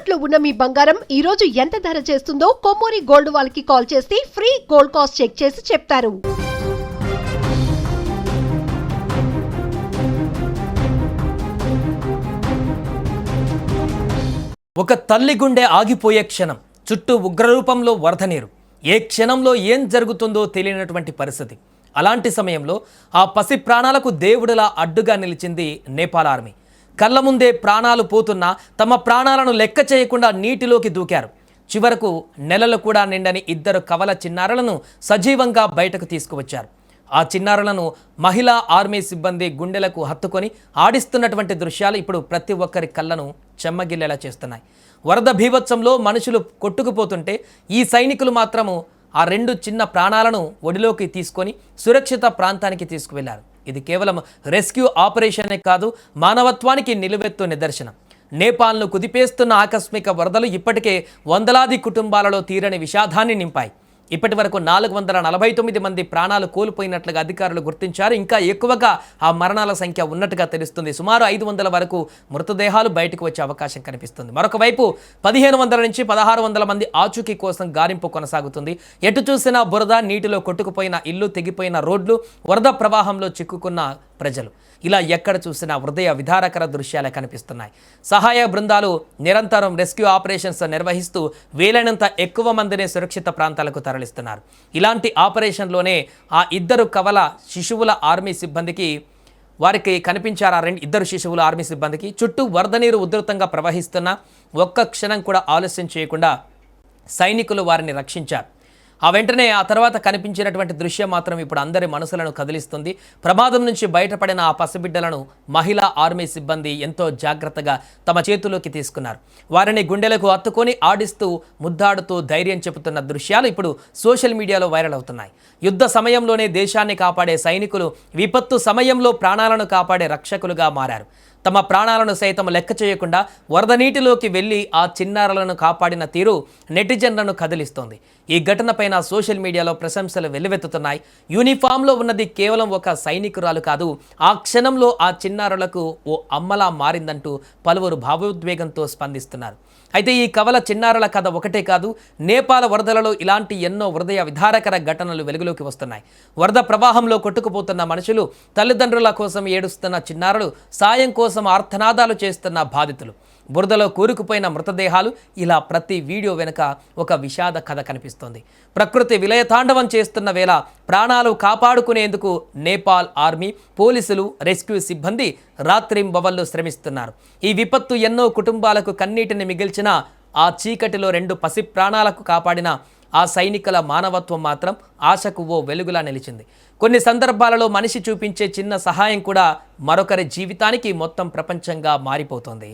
తాకట్లో ఉన్న మీ బంగారం ఈ రోజు ఎంత ధర చేస్తుందో కొమ్మూరి గోల్డ్ వాళ్ళకి కాల్ చేస్తే ఫ్రీ గోల్డ్ కాస్ట్ చెక్ చేసి చెప్తారు. ఒక తల్లి గుండె ఆగిపోయే క్షణం, చుట్టూ ఉగ్రరూపంలో వరద నీరు, ఏ క్షణంలో ఏం జరుగుతుందో తెలియనటువంటి పరిస్థితి. అలాంటి సమయంలో ఆ పసి ప్రాణాలకు దేవుడిలా అడ్డుగా నిలిచింది నేపాల్ ఆర్మీ. కళ్ళ ముందే ప్రాణాలు పోతున్నా తమ ప్రాణాలను లెక్క చేయకుండా నీటిలోకి దూకారు. చివరకు నెలలు కూడా నిండని 2 కవల చిన్నారులను సజీవంగా బయటకు తీసుకువచ్చారు. ఆ చిన్నారులను మహిళా ఆర్మీ సిబ్బంది గుండెలకు హత్తుకొని ఆడిస్తున్నటువంటి దృశ్యాలు ఇప్పుడు ప్రతి ఒక్కరి కళ్ళను చెమ్మగిల్లేలా చేస్తున్నాయి. వరద భీభత్సంలో మనుషులు కొట్టుకుపోతుంటే ఈ సైనికులు మాత్రము ఆ 2 చిన్న ప్రాణాలను ఒడిలోకి తీసుకొని సురక్షిత ప్రాంతానికి తీసుకువెళ్లారు. ఇది కేవలం రెస్క్యూ ఆపరేషనే కాదు, మానవత్వానికి నిలువెత్తు నిదర్శనం. నేపాల్ను కుదిపేస్తున్న ఆకస్మిక వరదలు ఇప్పటికే వందలాది కుటుంబాలలో తీరని విషాదాన్ని నింపాయి. ఇప్పటి వరకు 449 మంది ప్రాణాలు కోల్పోయినట్లుగా అధికారులు గుర్తించారు. ఇంకా ఎక్కువగా ఆ మరణాల సంఖ్య ఉన్నట్టుగా తెలుస్తుంది. సుమారు 500 వరకు మృతదేహాలు బయటకు వచ్చే అవకాశం కనిపిస్తుంది. మరొక వైపు 1500 నుంచి 1600 మంది ఆచూకీ కోసం గాలింపు కొనసాగుతుంది. ఎటు చూసినా బురద, నీటిలో కొట్టుకుపోయిన ఇల్లు, తెగిపోయిన రోడ్లు, వరద ప్రవాహంలో చిక్కుకున్న ప్రజలు. ఇలా ఎక్కడ చూసినా హృదయ విదారకర దృశ్యాలే కనిపిస్తున్నాయి. సహాయ బృందాలు నిరంతరం రెస్క్యూ ఆపరేషన్స్ నిర్వహిస్తూ వీలైనంత ఎక్కువ మందిని సురక్షిత ప్రాంతాలకు తరలిస్తున్నారు. ఇలాంటి ఆపరేషన్లోనే ఆ 2 కవల శిశువుల ఆర్మీ సిబ్బందికి వారికి కనిపించారు. 2 శిశువుల ఆర్మీ సిబ్బందికి చుట్టూ వరద నీరు ఉధృతంగా ప్రవహిస్తున్నా ఒక్క క్షణం కూడా ఆలస్యం చేయకుండా సైనికులు వారిని రక్షించారు. ఆ వెంటనే ఆ తర్వాత కనిపించినటువంటి దృశ్యం మాత్రం ఇప్పుడు అందరి మనసులను కదిలిస్తుంది. ప్రమాదం నుంచి బయటపడిన ఆ పసిబిడ్డలను మహిళా ఆర్మీ సిబ్బంది ఎంతో జాగ్రత్తగా తమ చేతుల్లోకి తీసుకున్నారు. వారిని గుండెలకు హత్తుకొని ఆడిస్తూ ముద్దాడుతూ ధైర్యం చెబుతున్న దృశ్యాలు ఇప్పుడు సోషల్ మీడియాలో వైరల్ అవుతున్నాయి. యుద్ధ సమయంలోనే దేశాన్ని కాపాడే సైనికులు విపత్తు సమయంలో ప్రాణాలను కాపాడే రక్షకులుగా మారారు. తమ ప్రాణాలను సైతం లెక్క చేయకుండా వరద నీటిలోకి వెళ్లి ఆ చిన్నారులను కాపాడిన తీరు నెటిజన్లను కదిలిస్తోంది. ఈ ఘటనపైన సోషల్ మీడియాలో ప్రశంసలు వెల్లువెత్తుతున్నాయి. యూనిఫామ్లో ఉన్నది కేవలం ఒక సైనికురాలు కాదు, ఆ క్షణంలో ఆ చిన్నారులకు ఓ అమ్మలా మారిందంటూ పలువురు భావోద్వేగంతో స్పందిస్తున్నారు. అయితే ఈ కవల చిన్నారుల కథ ఒకటే కాదు, నేపాల్ వరదలలో ఇలాంటి ఎన్నో హృదయ విదారకర ఘటనలు వెలుగులోకి వస్తున్నాయి. వరద ప్రవాహంలో కొట్టుకుపోతున్న మనుషులు, తల్లిదండ్రుల కోసం ఏడుస్తున్న చిన్నారులు, సాయం కోసం ఆర్తనాదాలు చేస్తున్న బాధితులు, బురదలో కూరుకుపోయిన మృతదేహాలు, ఇలా ప్రతి వీడియో వెనుక ఒక విషాద కథ కనిపిస్తోంది. ప్రకృతి విలయతాండవం చేస్తున్న వేళ ప్రాణాలు కాపాడుకునేందుకు నేపాల్ ఆర్మీ, పోలీసులు, రెస్క్యూ సిబ్బంది రాత్రింబవళ్లు శ్రమిస్తున్నారు. ఈ విపత్తు ఎన్నో కుటుంబాలకు కన్నీటిని మిగిల్చిన ఆ చీకటిలో 2 పసి ప్రాణాలకు కాపాడిన ఆ సైనికుల మానవత్వం మాత్రం ఆశకు ఓ వెలుగులా నిలిచింది. కొన్ని సందర్భాలలో మనిషి చూపించే చిన్న సహాయం కూడా మరొకరి జీవితానికి మొత్తం ప్రపంచంగా మారిపోతుంది.